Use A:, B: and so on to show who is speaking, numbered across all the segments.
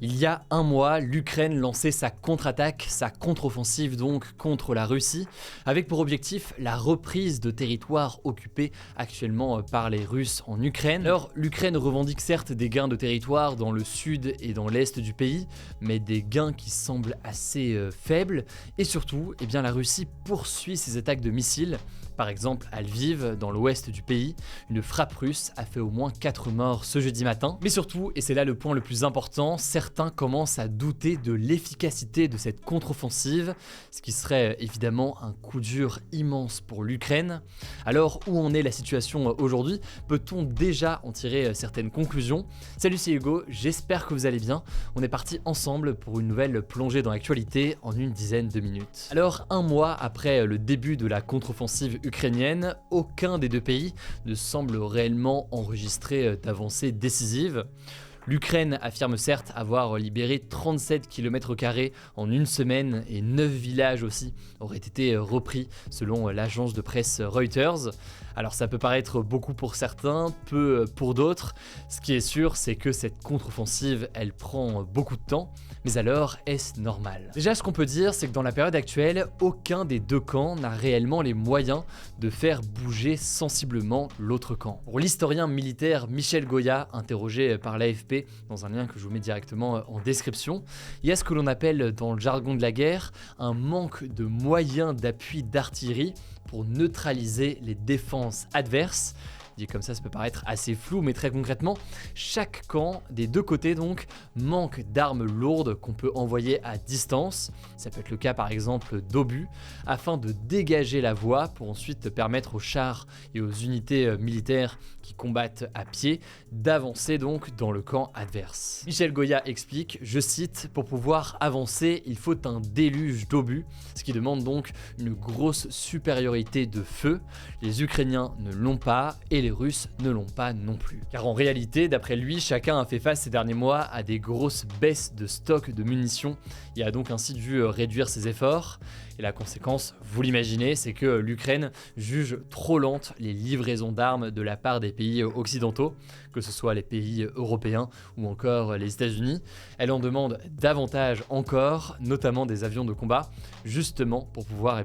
A: Il y a un mois, l'Ukraine lançait sa contre-attaque, sa contre-offensive donc contre la Russie, avec pour objectif la reprise de territoires occupés actuellement par les Russes en Ukraine. Alors l'Ukraine revendique certes des gains de territoire dans le sud et dans l'est du pays, mais des gains qui semblent assez faibles, et surtout, la Russie poursuit ses attaques de missiles. Par exemple, à Lviv, dans l'ouest du pays, une frappe russe a fait au moins 4 morts ce jeudi matin. Mais surtout, et c'est là le point le plus important, certains commencent à douter de l'efficacité de cette contre-offensive, ce qui serait évidemment un coup dur immense pour l'Ukraine. Alors, où en est la situation aujourd'hui? Peut-on déjà en tirer certaines conclusions? Salut, c'est Hugo, j'espère que vous allez bien. On est parti ensemble pour une nouvelle plongée dans l'actualité en une dizaine de minutes. Alors, un mois après le début de la contre-offensive ukrainienne, aucun des deux pays ne semble réellement enregistrer d'avancées décisives. L'Ukraine affirme certes avoir libéré 37 km² en une semaine et 9 villages aussi auraient été repris selon l'agence de presse Reuters. Alors ça peut paraître beaucoup pour certains, peu pour d'autres. Ce qui est sûr, c'est que cette contre-offensive, elle prend beaucoup de temps. Mais alors, est-ce normal? Déjà, ce qu'on peut dire, c'est que dans la période actuelle, aucun des deux camps n'a réellement les moyens de faire bouger sensiblement l'autre camp. Pour l'historien militaire Michel Goya, interrogé par l'AFP, dans un lien que je vous mets directement en description, il y a ce que l'on appelle dans le jargon de la guerre un manque de moyens d'appui d'artillerie pour neutraliser les défenses adverses. Dit comme ça peut paraître assez flou, mais très concrètement, chaque camp des deux côtés donc manque d'armes lourdes qu'on peut envoyer à distance. Ça peut être le cas par exemple d'obus, afin de dégager la voie pour ensuite permettre aux chars et aux unités militaires qui combattent à pied d'avancer donc dans le camp adverse. Michel Goya explique, je cite, pour pouvoir avancer, il faut un déluge d'obus, ce qui demande donc une grosse supériorité de feu. Les Ukrainiens ne l'ont pas et les Russes ne l'ont pas non plus. Car en réalité, d'après lui, chacun a fait face ces derniers mois à des grosses baisses de stock de munitions et a donc ainsi dû réduire ses efforts. Et la conséquence, vous l'imaginez, c'est que l'Ukraine juge trop lentes les livraisons d'armes de la part des pays occidentaux, que ce soit les pays européens ou encore les États-Unis. Elle en demande davantage encore, notamment des avions de combat, justement pour pouvoir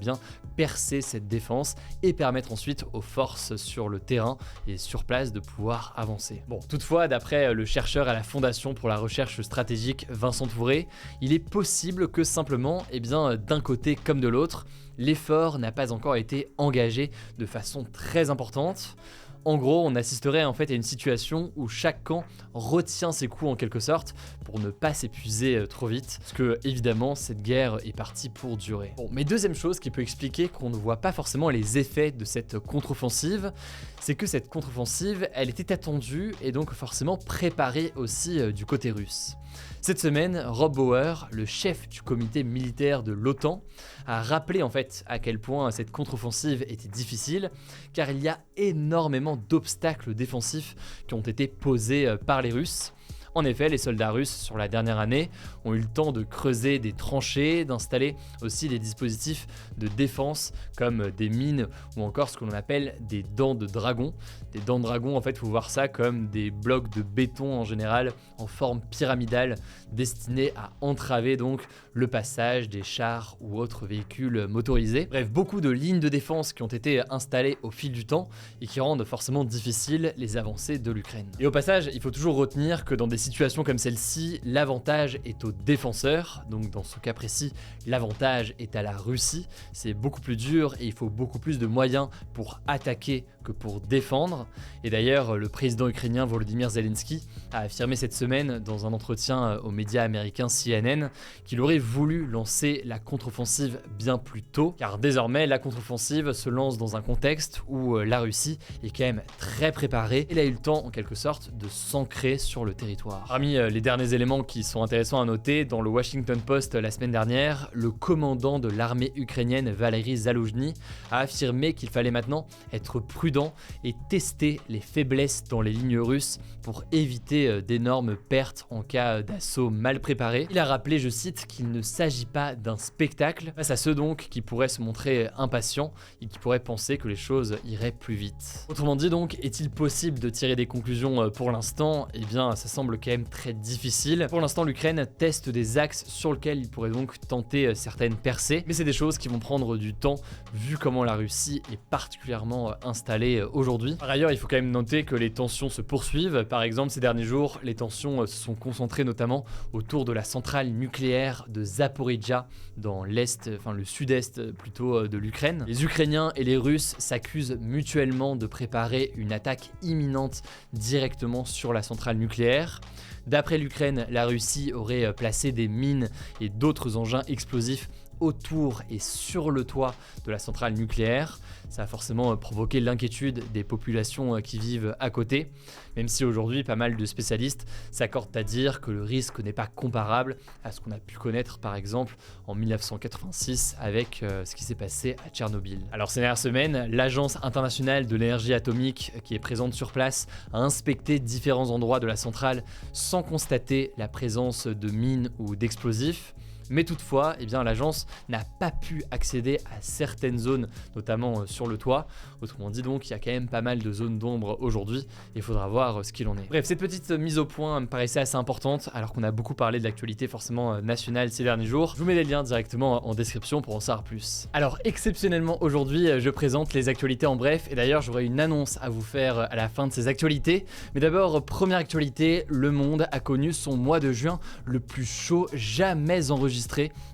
A: percer cette défense et permettre ensuite aux forces sur le terrain et sur place de pouvoir avancer. Bon, toutefois, d'après le chercheur à la Fondation pour la recherche stratégique Vincent Touré, il est possible que simplement, d'un côté comme de l'autre, l'effort n'a pas encore été engagé de façon très importante. En gros, on assisterait à une situation où chaque camp retient ses coups en quelque sorte pour ne pas s'épuiser trop vite, parce que évidemment cette guerre est partie pour durer. Bon, mais deuxième chose qui peut expliquer qu'on ne voit pas forcément les effets de cette contre-offensive, c'est que cette contre-offensive, elle était attendue et donc forcément préparée aussi du côté russe. Cette semaine, Rob Bauer, le chef du comité militaire de l'OTAN, a rappelé à quel point cette contre-offensive était difficile, car il y a énormément d'obstacles défensifs qui ont été posés par les Russes. En effet, les soldats russes, sur la dernière année, ont eu le temps de creuser des tranchées, d'installer aussi des dispositifs de défense comme des mines ou encore ce que l'on appelle des dents de dragon. Des dents de dragon, faut voir ça comme des blocs de béton en général en forme pyramidale destinés à entraver donc le passage des chars ou autres véhicules motorisés. Bref, beaucoup de lignes de défense qui ont été installées au fil du temps et qui rendent forcément difficiles les avancées de l'Ukraine. Et au passage, il faut toujours retenir que dans des situations comme celle-ci, l'avantage est aux défenseurs, donc dans ce cas précis, l'avantage est à la Russie. C'est beaucoup plus dur et il faut beaucoup plus de moyens pour attaquer que pour défendre. Et d'ailleurs, le président ukrainien Volodymyr Zelensky a affirmé cette semaine dans un entretien aux médias américains CNN qu'il aurait voulu lancer la contre-offensive bien plus tôt, car désormais la contre-offensive se lance dans un contexte où la Russie est quand même très préparée. Elle a eu le temps en quelque sorte de s'ancrer sur le territoire. Parmi les derniers éléments qui sont intéressants à noter, dans le Washington Post la semaine dernière, le commandant de l'armée ukrainienne Valery Zaloujny a affirmé qu'il fallait maintenant être prudent et tester les faiblesses dans les lignes russes pour éviter d'énormes pertes en cas d'assaut mal préparé. Il a rappelé, je cite, qu'il ne s'agit pas d'un spectacle face à ceux donc qui pourraient se montrer impatients et qui pourraient penser que les choses iraient plus vite. Autrement dit donc, est-il possible de tirer des conclusions pour l'instant? Ça semble quand même très difficile. Pour l'instant, l'Ukraine teste des axes sur lesquels il pourrait donc tenter certaines percées, mais c'est des choses qui vont prendre du temps vu comment la Russie est particulièrement installée aujourd'hui. Par ailleurs, il faut quand même noter que les tensions se poursuivent. Par exemple, ces derniers jours, les tensions se sont concentrées notamment autour de la centrale nucléaire de Zaporizhzhia dans l'est, enfin le sud-est plutôt de l'Ukraine. Les Ukrainiens et les Russes s'accusent mutuellement de préparer une attaque imminente directement sur la centrale nucléaire. D'après l'Ukraine, la Russie aurait placé des mines et d'autres engins explosifs autour et sur le toit de la centrale nucléaire. Ça a forcément provoqué l'inquiétude des populations qui vivent à côté, même si aujourd'hui pas mal de spécialistes s'accordent à dire que le risque n'est pas comparable à ce qu'on a pu connaître par exemple en 1986 avec ce qui s'est passé à Tchernobyl. Alors ces dernières semaines, l'Agence internationale de l'énergie atomique qui est présente sur place a inspecté différents endroits de la centrale sans constater la présence de mines ou d'explosifs. Mais toutefois, l'agence n'a pas pu accéder à certaines zones, notamment sur le toit. Autrement dit donc, il y a quand même pas mal de zones d'ombre aujourd'hui et il faudra voir ce qu'il en est. Bref, cette petite mise au point me paraissait assez importante alors qu'on a beaucoup parlé de l'actualité forcément nationale ces derniers jours. Je vous mets les liens directement en description pour en savoir plus. Alors exceptionnellement aujourd'hui, je présente les actualités en bref et d'ailleurs j'aurai une annonce à vous faire à la fin de ces actualités. Mais d'abord, première actualité, le monde a connu son mois de juin le plus chaud jamais enregistré.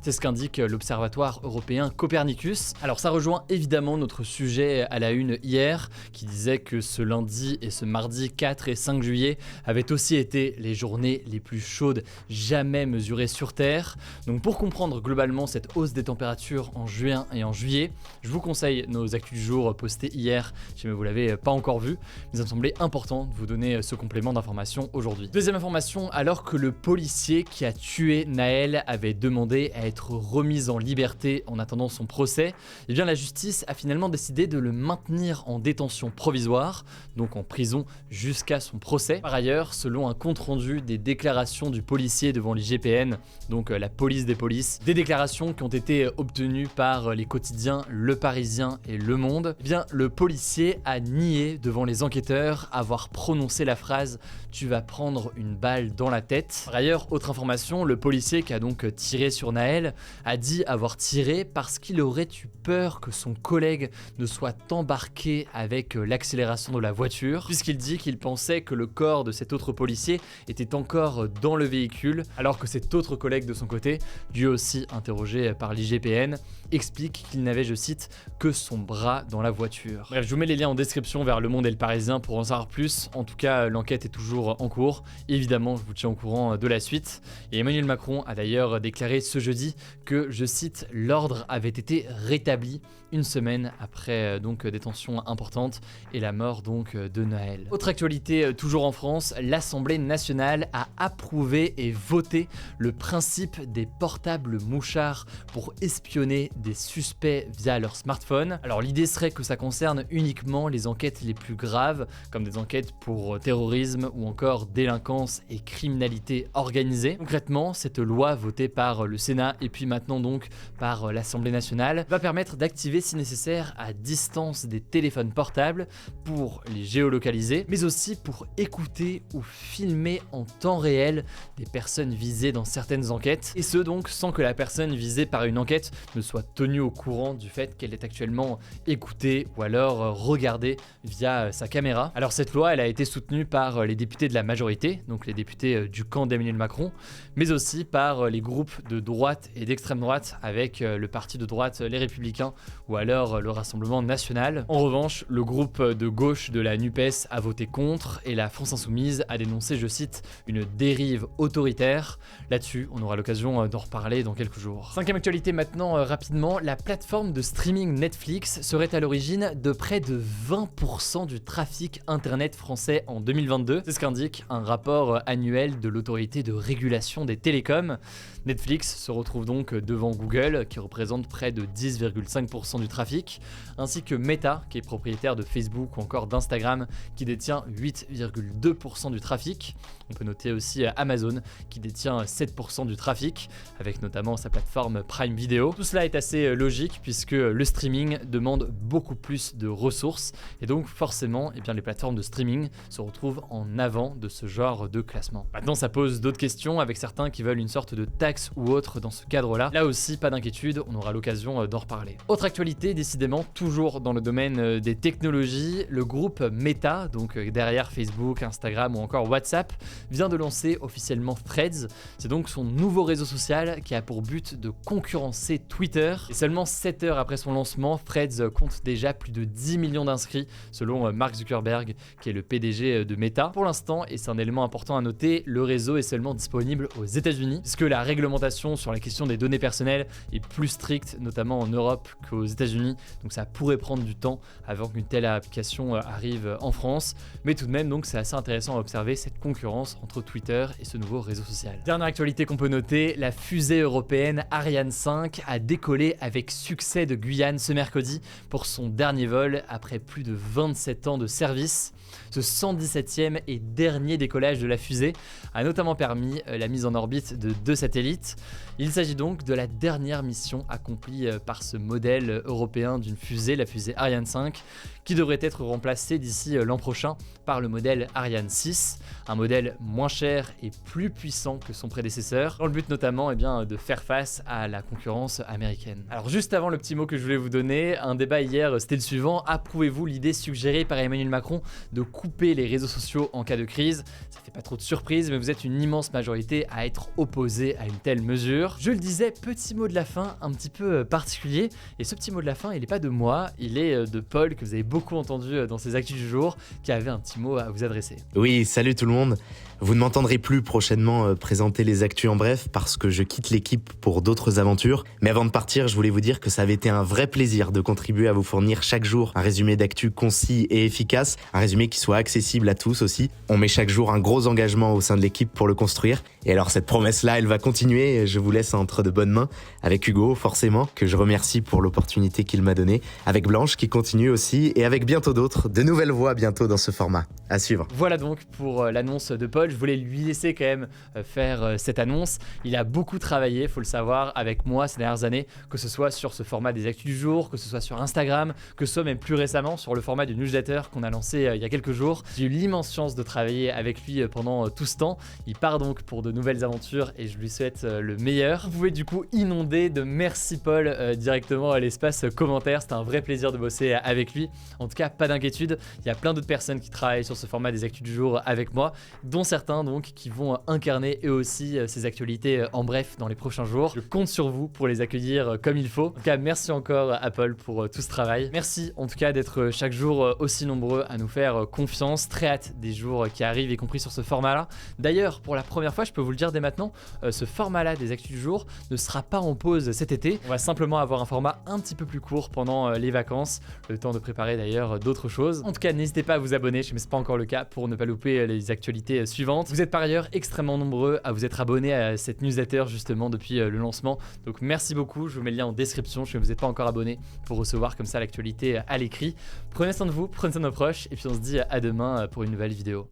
A: C'est ce qu'indique l'Observatoire européen Copernicus. Alors ça rejoint évidemment notre sujet à la une hier, qui disait que ce lundi et ce mardi 4 et 5 juillet avaient aussi été les journées les plus chaudes jamais mesurées sur Terre. Donc pour comprendre globalement cette hausse des températures en juin et en juillet, je vous conseille nos actus du jour postés hier, si jamais vous l'avez pas encore vu, mais ça me semblait important de vous donner ce complément d'information aujourd'hui. Deuxième information, alors que le policier qui a tué Naël avait demandé à être remis en liberté en attendant son procès, la justice a finalement décidé de le maintenir en détention provisoire, donc en prison jusqu'à son procès. Par ailleurs, selon un compte-rendu des déclarations du policier devant l'IGPN, donc la police des polices, des déclarations qui ont été obtenues par les quotidiens Le Parisien et Le Monde, le policier a nié devant les enquêteurs avoir prononcé la phrase « Tu vas prendre une balle dans la tête ». Par ailleurs, autre information, le policier qui a donc tiré sur Naël a dit avoir tiré parce qu'il aurait eu peur que son collègue ne soit embarqué avec l'accélération de la voiture, puisqu'il dit qu'il pensait que le corps de cet autre policier était encore dans le véhicule, alors que cet autre collègue de son côté, lui aussi interrogé par l'IGPN, explique qu'il n'avait, je cite, que son bras dans la voiture. Bref, je vous mets les liens en description vers Le Monde et Le Parisien pour en savoir plus. En tout cas, l'enquête est toujours en cours. Évidemment, je vous tiens au courant de la suite. Et Emmanuel Macron a d'ailleurs déclaré ce jeudi que, je cite, l'ordre avait été rétabli une semaine après des tensions importantes et la mort de Naël. Autre actualité toujours en France, l'Assemblée nationale a approuvé et voté le principe des portables mouchards pour espionner des suspects via leur smartphone. Alors l'idée serait que ça concerne uniquement les enquêtes les plus graves, comme des enquêtes pour terrorisme ou encore délinquance et criminalité organisée. Concrètement, cette loi votée par le Sénat et puis maintenant donc par l'Assemblée nationale va permettre d'activer si nécessaire à distance des téléphones portables pour les géolocaliser, mais aussi pour écouter ou filmer en temps réel des personnes visées dans certaines enquêtes, et ce donc sans que la personne visée par une enquête ne soit tenue au courant du fait qu'elle est actuellement écoutée ou alors regardée via sa caméra. Alors cette loi, elle a été soutenue par les députés de la majorité, donc les députés du camp d'Emmanuel Macron, mais aussi par les groupes de droite et d'extrême droite avec le parti de droite Les Républicains ou alors le Rassemblement National. En revanche, le groupe de gauche de la NUPES a voté contre et la France Insoumise a dénoncé, je cite, une dérive autoritaire. Là-dessus, on aura l'occasion d'en reparler dans quelques jours. Cinquième actualité maintenant, rapidement, la plateforme de streaming Netflix serait à l'origine de près de 20% du trafic internet français en 2022. C'est ce qu'indique un rapport annuel de l'autorité de régulation des télécoms. Netflix se retrouve donc devant Google, qui représente près de 10,5% du trafic, ainsi que Meta, qui est propriétaire de Facebook ou encore d'Instagram, qui détient 8,2% du trafic. On peut noter aussi Amazon qui détient 7% du trafic, avec notamment sa plateforme Prime Video. Tout cela est assez logique puisque le streaming demande beaucoup plus de ressources et donc forcément les plateformes de streaming se retrouvent en avant de ce genre de classement. Maintenant ça pose d'autres questions avec certains qui veulent une sorte de taxe ou autre dans ce cadre-là. Là aussi pas d'inquiétude, on aura l'occasion d'en reparler. Autre actualité décidément toujours dans le domaine des technologies, le groupe Meta, donc derrière Facebook, Instagram ou encore WhatsApp, vient de lancer officiellement Threads. C'est donc son nouveau réseau social qui a pour but de concurrencer Twitter. Et seulement 7 heures après son lancement, Threads compte déjà plus de 10 millions d'inscrits selon Mark Zuckerberg qui est le PDG de Meta. Pour l'instant, et c'est un élément important à noter, le réseau est seulement disponible aux États-Unis puisque la réglementation sur la question des données personnelles est plus stricte, notamment en Europe qu'aux États-Unis. Donc ça pourrait prendre du temps avant qu'une telle application arrive en France. Mais tout de même, donc c'est assez intéressant à observer cette concurrence entre Twitter et ce nouveau réseau social. Dernière actualité qu'on peut noter, la fusée européenne Ariane 5 a décollé avec succès de Guyane ce mercredi pour son dernier vol après plus de 27 ans de service. Ce 117e et dernier décollage de la fusée a notamment permis la mise en orbite de 2 satellites. Il s'agit donc de la dernière mission accomplie par ce modèle européen d'une fusée, la fusée Ariane 5, qui devrait être remplacée d'ici l'an prochain par le modèle Ariane 6, un modèle moins cher et plus puissant que son prédécesseur, dans le but notamment de faire face à la concurrence américaine. Alors juste avant le petit mot que je voulais vous donner, un débat hier c'était le suivant: approuvez-vous l'idée suggérée par Emmanuel Macron de couper les réseaux sociaux en cas de crise? Ça fait pas trop de surprise, mais vous êtes une immense majorité à être opposé à une telle mesure. Je le disais, petit mot de la fin un petit peu particulier, et ce petit mot de la fin il est pas de moi, il est de Paul que vous avez beaucoup entendu dans ses actus du jour, qui avait un petit mot à vous adresser.
B: Oui, salut tout le monde. Vous ne m'entendrez plus prochainement présenter les actus en bref parce que je quitte l'équipe pour d'autres aventures. Mais avant de partir, je voulais vous dire que ça avait été un vrai plaisir de contribuer à vous fournir chaque jour un résumé d'actu concis et efficace, un résumé qui soit accessible à tous aussi. On met chaque jour un gros engagement au sein de l'équipe pour le construire. Et alors cette promesse-là, elle va continuer. Je vous laisse entre de bonnes mains avec Hugo, forcément, que je remercie pour l'opportunité qu'il m'a donnée, avec Blanche qui continue aussi, et avec bientôt d'autres, de nouvelles voix bientôt dans ce format. À suivre.
A: Voilà donc pour l'annonce de Paul. Je voulais lui laisser quand même faire cette annonce. Il a beaucoup travaillé, faut le savoir, avec moi ces dernières années, que ce soit sur ce format des actus du jour, que ce soit sur Instagram, que ce soit même plus récemment sur le format du newsletter qu'on a lancé il y a quelques jours. J'ai eu l'immense chance de travailler avec lui pendant tout ce temps. Il part donc pour de nouvelles aventures et je lui souhaite le meilleur. Vous pouvez du coup inonder de merci Paul directement à l'espace commentaire. C'était un vrai plaisir de bosser avec lui. En tout cas, pas d'inquiétude, il y a plein d'autres personnes qui travaillent sur ce format des actus du jour avec moi, dont certains donc qui vont incarner eux aussi ces actualités en bref dans les prochains jours. Je compte sur vous pour les accueillir comme il faut. En tout cas, merci encore à Paul pour tout ce travail. Merci en tout cas d'être chaque jour aussi nombreux à nous faire confiance. Très hâte des jours qui arrivent, y compris sur ce format-là. D'ailleurs, pour la première fois, je peux vous le dire dès maintenant, ce format-là des actus du jour ne sera pas en pause cet été. On va simplement avoir un format un petit peu plus court pendant les vacances, le temps de préparer d'ailleurs d'autres choses. En tout cas, n'hésitez pas à vous abonner, je ne sais c'est pas encore le cas, pour ne pas louper les actualités suivantes. Vous êtes par ailleurs extrêmement nombreux à vous être abonnés à cette newsletter justement depuis le lancement, donc merci beaucoup. Je vous mets le lien en description si vous n'êtes pas encore abonné pour recevoir comme ça l'actualité à l'écrit. Prenez soin de vous, prenez soin de nos proches et puis on se dit à demain pour une nouvelle vidéo.